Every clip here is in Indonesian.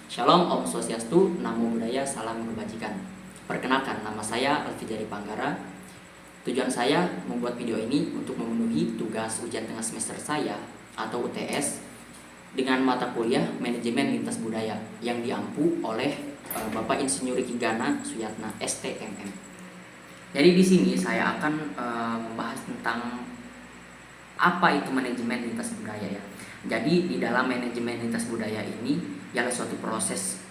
Shalom, Om Swastiastu, Namo Buddhaya, Salam Kebajikan. Perkenalkan, nama saya Alfi Jari Panggara. Tujuan saya membuat video ini untuk memenuhi tugas ujian tengah semester saya atau UTS dengan mata kuliah Manajemen Lintas Budaya yang diampu oleh Bapak Insinyur Kigana Suyatna STMM. Jadi di sini saya akan membahas tentang apa itu manajemen lintas budaya ya. Jadi di dalam manajemen lintas budaya ini ialah suatu proses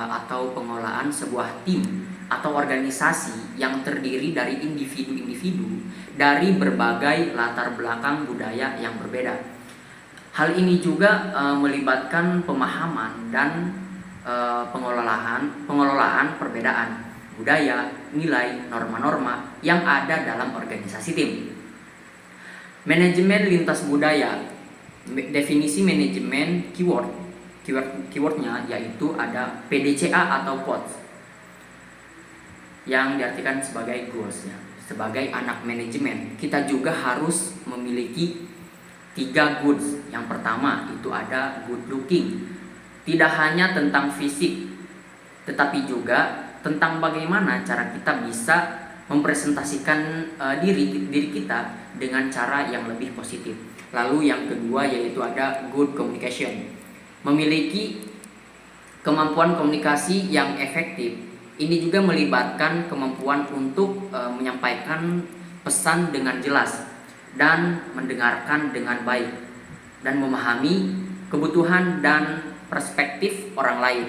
atau pengolahan sebuah tim atau organisasi yang terdiri dari individu-individu dari berbagai latar belakang budaya yang berbeda. Hal ini juga melibatkan pemahaman dan pengelolaan perbedaan budaya, nilai, norma-norma yang ada dalam organisasi tim. Manajemen lintas budaya, definisi manajemen keywordnya yaitu ada PDCA atau POTS yang diartikan sebagai goals ya. Sebagai anak manajemen kita juga harus memiliki 3 goods. Yang pertama itu ada good looking, tidak hanya tentang fisik tetapi juga tentang bagaimana cara kita bisa mempresentasikan diri kita dengan cara yang lebih positif. Lalu yang kedua yaitu ada good communication, memiliki kemampuan komunikasi yang efektif. Ini juga melibatkan kemampuan untuk menyampaikan pesan dengan jelas dan mendengarkan dengan baik dan memahami kebutuhan dan perspektif orang lain.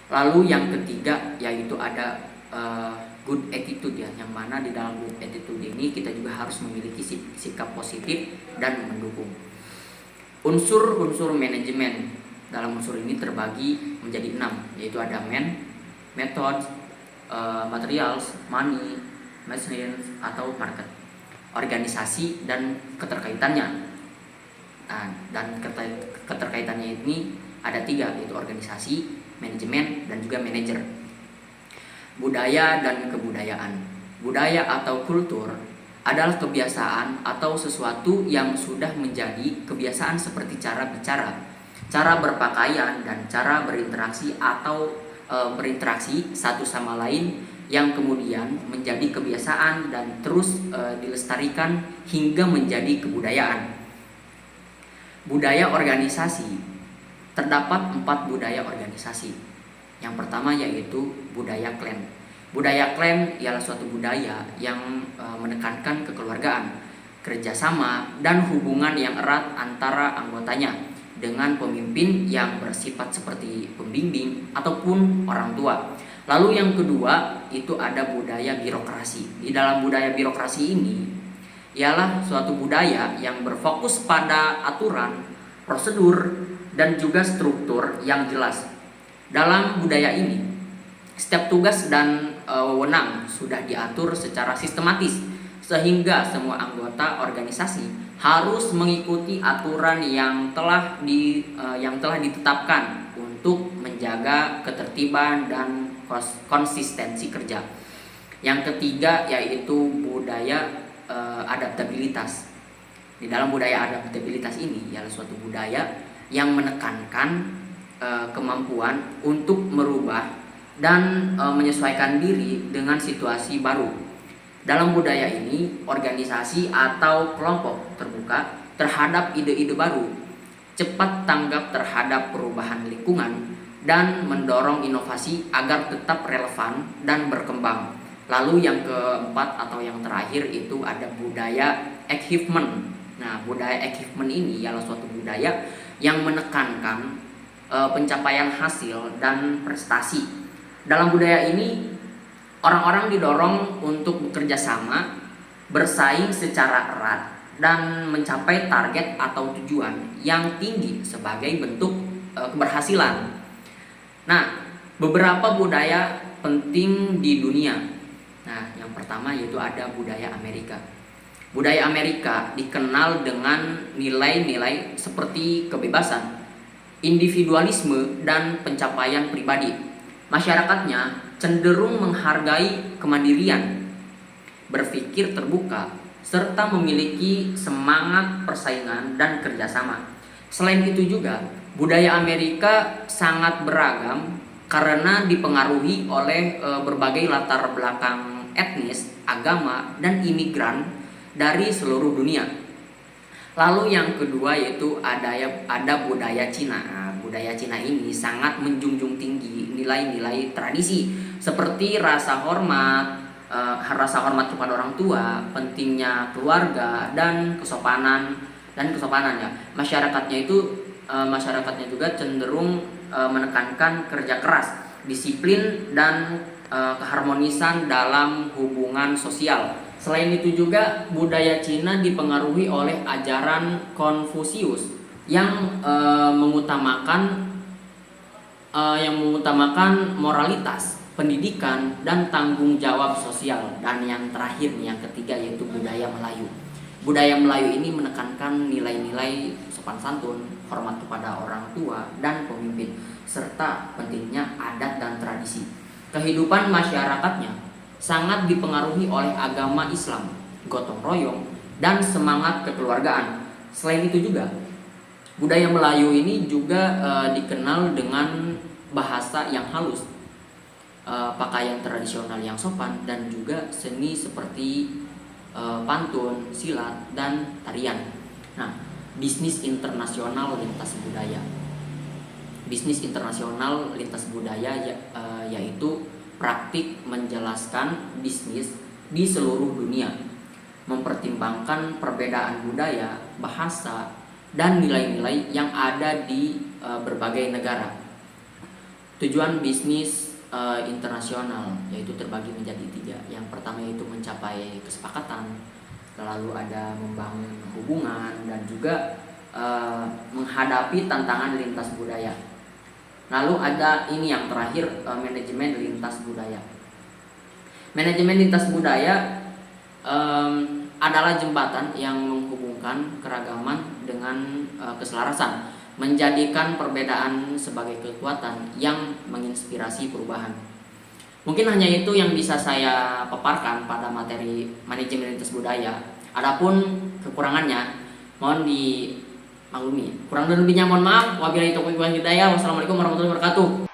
Lalu yang ketiga yaitu ada good attitude ya, yang mana di dalam good attitude ini kita juga harus memiliki sikap positif dan mendukung. Unsur-unsur manajemen dalam unsur ini terbagi menjadi 6, yaitu ada method, materials, money, machines atau market, organisasi dan keterkaitannya. Nah, dan keterkaitannya ini ada 3, yaitu organisasi, manajemen dan juga manajer. Budaya dan kebudayaan. Budaya atau kultur adalah kebiasaan atau sesuatu yang sudah menjadi kebiasaan seperti cara bicara, cara berpakaian dan cara berinteraksi atau berinteraksi satu sama lain yang kemudian menjadi kebiasaan dan terus dilestarikan hingga menjadi kebudayaan. Budaya organisasi. Terdapat 4 budaya organisasi. Yang pertama yaitu budaya klan. Budaya klan ialah suatu budaya yang menekankan kekeluargaan, kerjasama, dan hubungan yang erat antara anggotanya dengan pemimpin yang bersifat seperti pembimbing ataupun orang tua. Lalu yang kedua itu ada budaya birokrasi. Di dalam budaya birokrasi ini ialah suatu budaya yang berfokus pada aturan, prosedur, dan juga struktur yang jelas. Dalam budaya ini, setiap tugas dan wewenang sudah diatur secara sistematis sehingga semua anggota organisasi harus mengikuti aturan yang telah ditetapkan untuk menjaga ketertiban dan konsistensi kerja. Yang ketiga yaitu budaya adaptabilitas. Di dalam budaya adaptabilitas ini ialah suatu budaya yang menekankan kemampuan untuk merubah dan menyesuaikan diri dengan situasi baru. Dalam budaya ini, organisasi atau kelompok terbuka terhadap ide-ide baru, cepat tanggap terhadap perubahan lingkungan, dan mendorong inovasi agar tetap relevan dan berkembang. Lalu yang keempat atau yang terakhir itu ada budaya achievement. Nah, budaya achievement ini ialah suatu budaya yang menekankan pencapaian hasil dan prestasi. Dalam budaya ini, orang-orang didorong untuk bekerja sama, bersaing secara erat, dan mencapai target atau tujuan yang tinggi sebagai bentuk keberhasilan. Nah, beberapa budaya penting di dunia. Nah, yang pertama yaitu ada budaya Amerika. Budaya Amerika dikenal dengan nilai-nilai seperti kebebasan, individualisme, dan pencapaian pribadi. Masyarakatnya cenderung menghargai kemandirian, berpikir terbuka, serta memiliki semangat persaingan dan kerjasama. Selain itu juga, Budaya Amerika sangat beragam karena dipengaruhi oleh berbagai latar belakang etnis, agama, dan imigran dari seluruh dunia. Lalu yang kedua yaitu ada budaya Cina. Nah, budaya Cina ini sangat menjunjung tinggi nilai-nilai tradisi seperti rasa hormat kepada orang tua, pentingnya keluarga, dan kesopanan ya. Masyarakatnya juga cenderung menekankan kerja keras, disiplin, dan keharmonisan dalam hubungan sosial. Selain itu juga budaya Cina dipengaruhi oleh ajaran Konfusius yang mengutamakan moralitas, pendidikan, dan tanggung jawab sosial. Dan yang terakhir nih, yang ketiga, yaitu budaya Melayu. Budaya Melayu ini menekankan nilai-nilai sopan santun, hormat kepada orang tua dan pemimpin, serta pentingnya adat dan tradisi. Kehidupan masyarakatnya sangat dipengaruhi oleh agama Islam, gotong royong, dan semangat kekeluargaan. Selain itu juga budaya Melayu ini juga dikenal dengan bahasa yang halus, pakaian tradisional yang sopan, dan juga seni seperti pantun, silat, dan tarian. Nah, bisnis internasional lintas budaya. Bisnis internasional lintas budaya yaitu praktik menjelaskan bisnis di seluruh dunia, mempertimbangkan perbedaan budaya, bahasa, dan nilai-nilai yang ada di berbagai negara. Tujuan bisnis internasional yaitu terbagi menjadi 3. Yang pertama yaitu mencapai kesepakatan, lalu ada membangun hubungan, dan juga menghadapi tantangan lintas budaya. Lalu ada ini yang terakhir, manajemen lintas budaya. Manajemen lintas budaya adalah jembatan yang menghubungkan keragaman dengan keselarasan, menjadikan perbedaan sebagai kekuatan yang menginspirasi perubahan. Mungkin hanya itu yang bisa saya paparkan pada materi manajemen lintas budaya. Adapun kekurangannya mohon dimaklumi. Kurang dan lebihnya mohon maaf. Wabillahi taufiq wal hidayah. Wassalamualaikum warahmatullahi wabarakatuh.